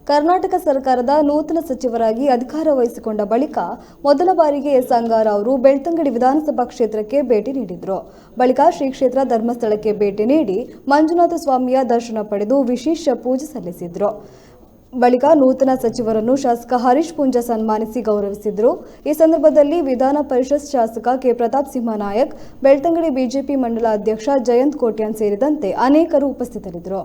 ಕರ್ನಾಟಕ ಸರ್ಕಾರದ ನೂತನ ಸಚಿವರಾಗಿ ಅಧಿಕಾರ ವಹಿಸಿಕೊಂಡ ಬಳಿಕ ಮೊದಲ ಬಾರಿಗೆ ಎಸ್ ಅಂಗಾರ ಅವರು ಬೆಳ್ತಂಗಡಿ ವಿಧಾನಸಭಾ ಕ್ಷೇತ್ರಕ್ಕೆ ಭೇಟಿ ನೀಡಿದರು. ಬಳಿಕ ಶ್ರೀ ಕ್ಷೇತ್ರ ಧರ್ಮಸ್ಥಳಕ್ಕೆ ಭೇಟಿ ನೀಡಿ ಮಂಜುನಾಥ ಸ್ವಾಮಿಯ ದರ್ಶನ ಪಡೆದು ವಿಶೇಷ ಪೂಜೆ ಸಲ್ಲಿಸಿದರು. ಬಳಿಕ ನೂತನ ಸಚಿವರನ್ನು ಶಾಸಕ ಹರೀಶ್ ಪೂಂಜಾ ಸನ್ಮಾನಿಸಿ ಗೌರವಿಸಿದರು. ಈ ಸಂದರ್ಭದಲ್ಲಿ ವಿಧಾನ ಪರಿಷತ್ ಶಾಸಕ ಕೆ ಪ್ರತಾಪ್ ಸಿಂಹ ನಾಯಕ್, ಬೆಳ್ತಂಗಡಿ ಬಿಜೆಪಿ ಮಂಡಲ ಅಧ್ಯಕ್ಷ ಜಯಂತ್ ಕೋಟ್ಯಾನ್ ಸೇರಿದಂತೆ ಅನೇಕರು ಉಪಸ್ಥಿತರಿದ್ದರು.